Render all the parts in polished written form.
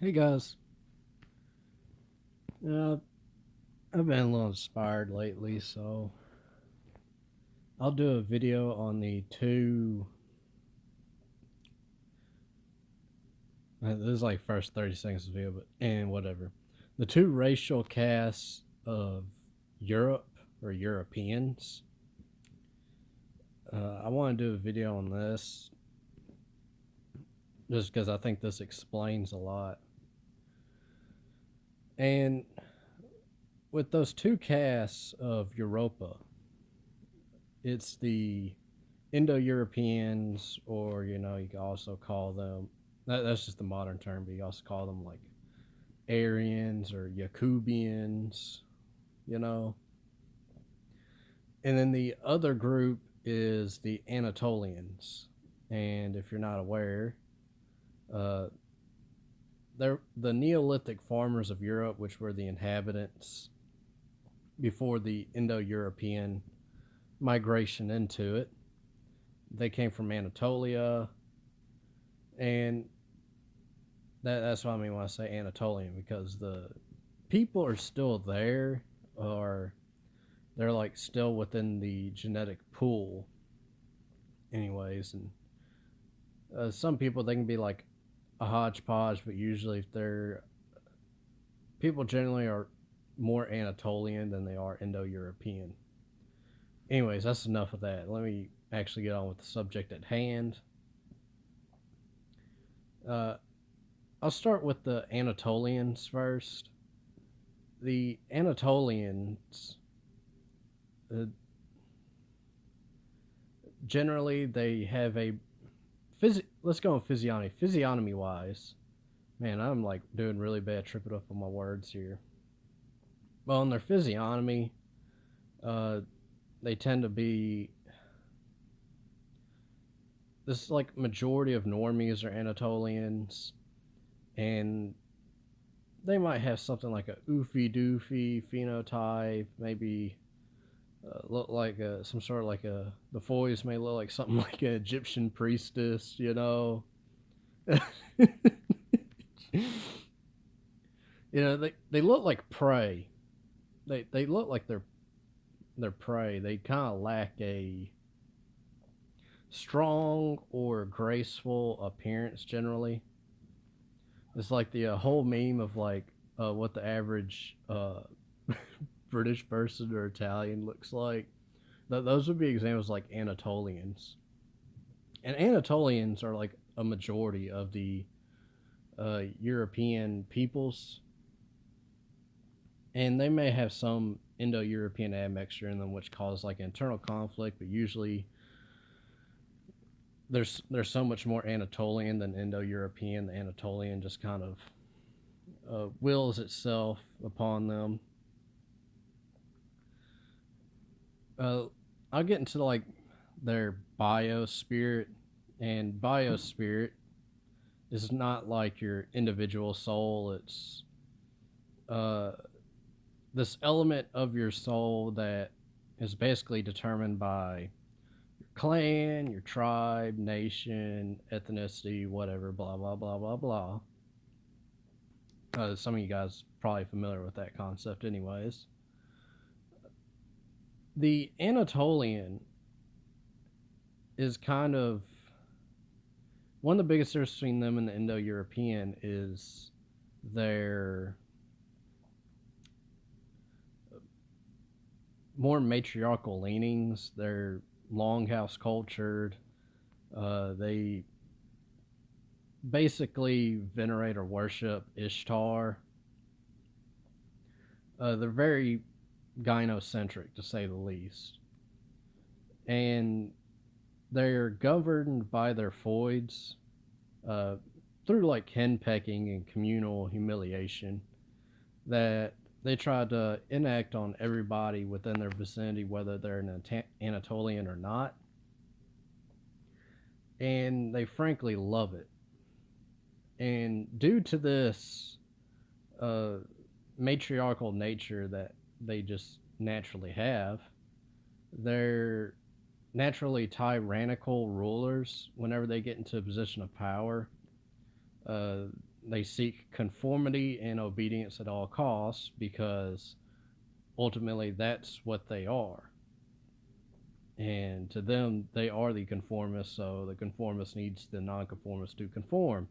Hey guys, uh, I've been a little inspired lately, so I'll do a video on the two. This is like first 30 seconds of the video, but and whatever. The two racial castes of Europe or Europeans. I want to do a video on this just because I think this explains a lot. And with those two castes of Europa, it's the Indo-Europeans, or you can also call them. That's just the modern term, but you also call them like Aryans or Yakubians, you know. And then the other group is the Anatolians, and if you're not aware, uh, they're the Neolithic farmers of Europe, which were the inhabitants before the Indo-European migration into it. They came from Anatolia, and that's what I mean when I say Anatolian, because the people are still there, or they're like still within the genetic pool, anyways. And some people, they can be like a hodgepodge, but usually if they're people generally are more Anatolian than they are Indo-European. Anyways, that's enough of that. Let me actually get on with the subject at hand. Uh, I'll start with the Anatolians first. The Anatolians, uh, generally, they have a let's go on physiognomy wise. Man, I'm like doing really bad tripping up on my words here. Well, in their physiognomy, uh, they tend to be this, like, majority of normies are Anatolians, and they might have something like a oofy doofy phenotype, maybe look like some sort of like the foys may look like something like an Egyptian priestess, they look like prey. They look like they're prey. They kind of lack a strong or graceful appearance generally. It's like the whole meme of like what the average British person or Italian looks like. Those would be examples like Anatolians. And Anatolians are like a majority of the European peoples, and they may have some Indo-European admixture in them, which causes like internal conflict. But usually, there's so much more Anatolian than Indo-European. The Anatolian just kind of wills itself upon them. Uh, I'll get into like their biospirit, and biospirit is not like your individual soul. It's uh, this element of your soul that is basically determined by your clan, your tribe, nation, ethnicity, whatever, blah, blah, blah, blah, blah. Some of you guys probably familiar with that concept, anyways. The Anatolian is kind of one of the biggest differences between them and the Indo-European is their more matriarchal leanings. They're longhouse cultured. They basically venerate or worship Ishtar. They're very gynocentric, to say the least. And they're governed by their foids uh, through like henpecking and communal humiliation that they try to enact on everybody within their vicinity, whether they're an Anatolian or not. And they frankly love it. And due to this uh, matriarchal nature that they just naturally have, they're naturally tyrannical rulers whenever they get into a position of power. Uh, they seek conformity and obedience at all costs because ultimately that's what they are. And to them, they are the conformist, so the conformist needs the nonconformist to conform.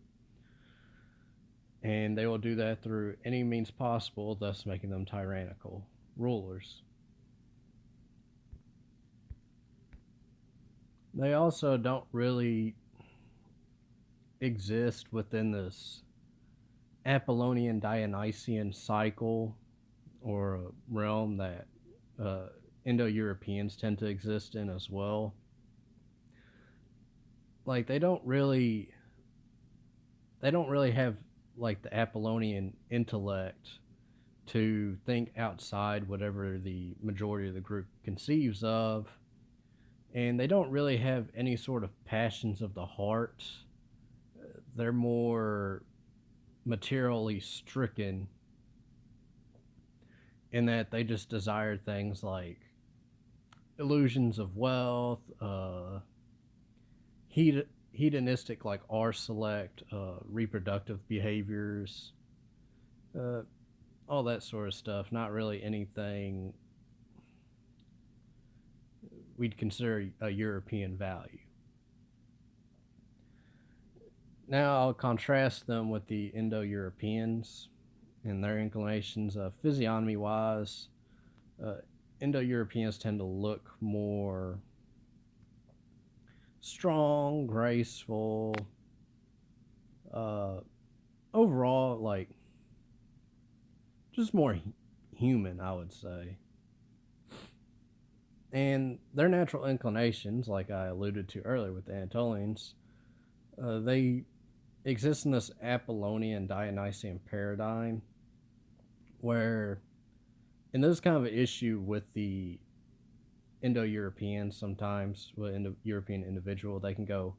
And they will do that through any means possible, thus making them tyrannical rulers. They also don't really exist within this Apollonian Dionysian cycle or realm that Indo-Europeans tend to exist in as well. Like they don't really have like the Apollonian intellect to think outside whatever the majority of the group conceives of, and they don't really have any sort of passions of the heart. They're more materially stricken in that they just desire things like illusions of wealth, hedonistic like R select, reproductive behaviors, all that sort of stuff. Not really anything we'd consider a European value. Now I'll contrast them with the Indo-Europeans and their inclinations. Physiognomy wise, Indo-Europeans tend to look more strong, graceful, overall, like just more human, I would say. And their natural inclinations, like I alluded to earlier with the Anatolians, they exist in this Apollonian Dionysian paradigm where, and this is kind of an issue with the Indo-Europeans sometimes, with Indo-European individual, they can go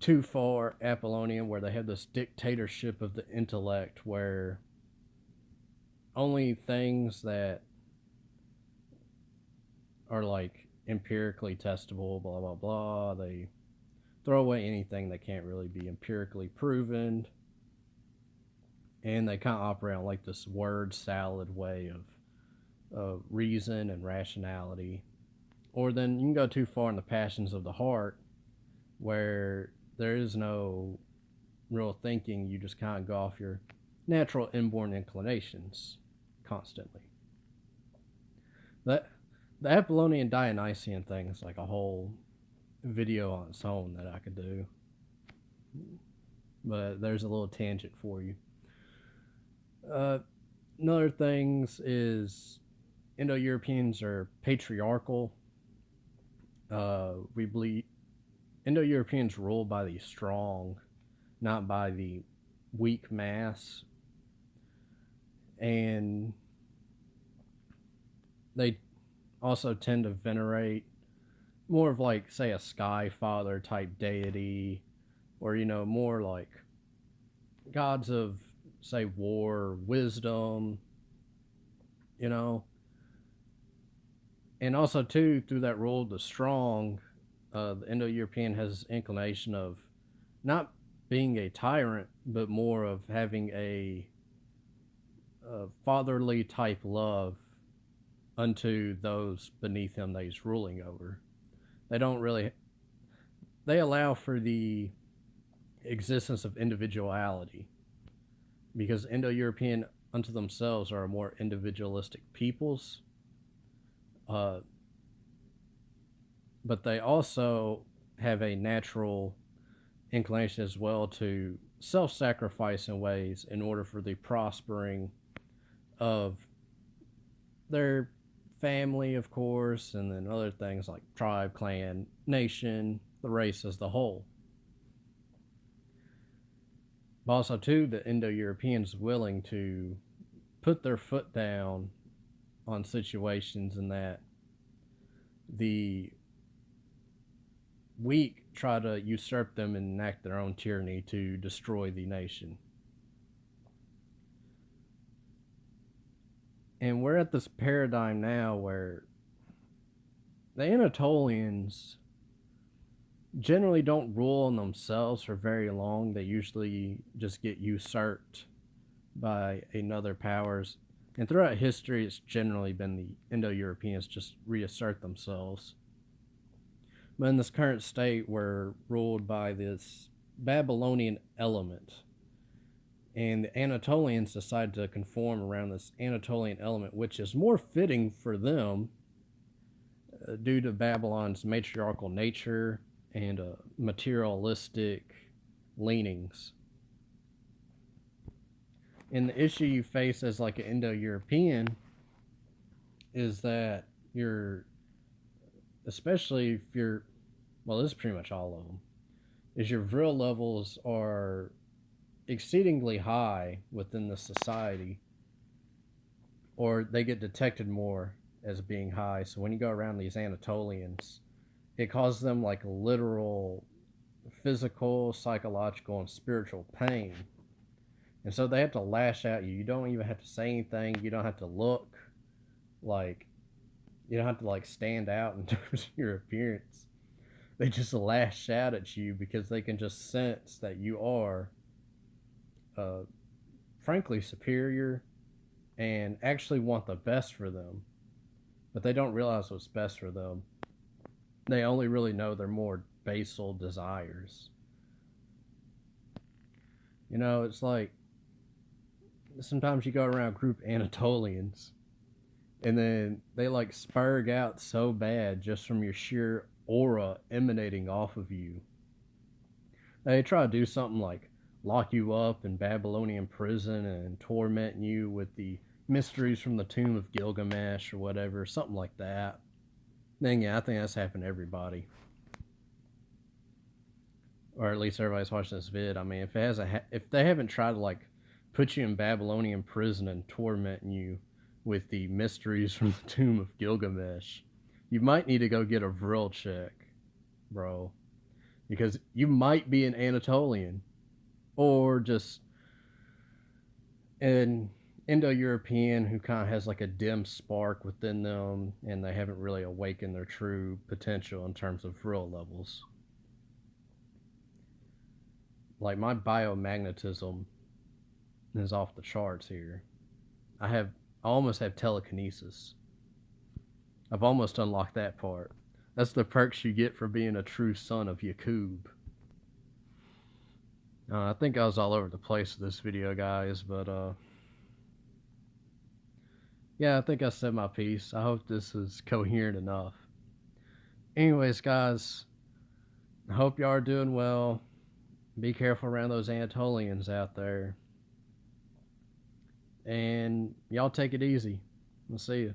too far Apollonian where they have this dictatorship of the intellect where only things that are like empirically testable, blah, blah, blah, they throw away anything that can't really be empirically proven. And they kind of operate on like this word salad way of reason and rationality. Or then you can go too far in the passions of the heart where there is no real thinking. You just kind of go off your natural inborn inclinations constantly. The Apollonian Dionysian thing is like a whole video on its own that I could do. But there's a little tangent for you. Another things is Indo-Europeans are patriarchal. We believe Indo-Europeans rule by the strong, not by the weak mass. And they also tend to venerate more of like, say, a sky father type deity, or, you know, more like gods of, say, war, wisdom, you know. And also, too, through that rule of the strong, the Indo-European has inclination of not being a tyrant, but more of having a fatherly type love unto those beneath him that he's ruling over. They don't really, they allow for the existence of individuality because Indo-European unto themselves are more individualistic peoples. But they also have a natural inclination as well to self-sacrifice in ways in order for the prospering of their family, of course, and then other things like tribe, clan, nation, the race as the whole. But also, too, the Indo-Europeans willing to put their foot down on situations in that the weak try to usurp them and enact their own tyranny to destroy the nation. And we're at this paradigm now where the Anatolians generally don't rule on themselves for very long. They usually just get usurped by another powers. And throughout history, it's generally been the Indo-Europeans just reassert themselves. But in this current state, we're ruled by this Babylonian element. And the Anatolians decide to conform around this Anatolian element, which is more fitting for them due to Babylon's matriarchal nature and materialistic leanings. And the issue you face as like an Indo-European is that you're, especially if you're, well, this is pretty much all of them, is your vril levels are exceedingly high within the society, or they get detected more as being high. So when you go around these Anatolians, it causes them like literal physical, psychological, and spiritual pain. And so they have to lash at you. You don't even have to say anything. You don't have to look like, you don't have to like stand out in terms of your appearance. They just lash out at you because they can just sense that you are, uh, frankly, superior and actually want the best for them. But they don't realize what's best for them. They only really know their more basal desires. You know, it's like sometimes you go around group Anatolians and then they like spurg out so bad just from your sheer aura emanating off of you. They try to do something like lock you up in Babylonian prison and torment you with the mysteries from the tomb of Gilgamesh or whatever, something like that. Then yeah, I think that's happened to everybody, or at least everybody's watching this vid. I mean, if they haven't tried to like put you in Babylonian prison and torment you with the mysteries from the tomb of Gilgamesh, you might need to go get a vril check, bro, because you might be an Anatolian or just an Indo-European who kind of has like a dim spark within them, and they haven't really awakened their true potential in terms of vril levels. Like my biomagnetism is off the charts here. I almost have telekinesis. I've almost unlocked that part. That's the perks you get for being a true son of Yakub. I think I was all over the place with this video, guys, but yeah, I think I said my piece. I hope this is coherent enough. Anyways, guys, I hope y'all are doing well. Be careful around those Anatolians out there. And y'all take it easy. We'll see you.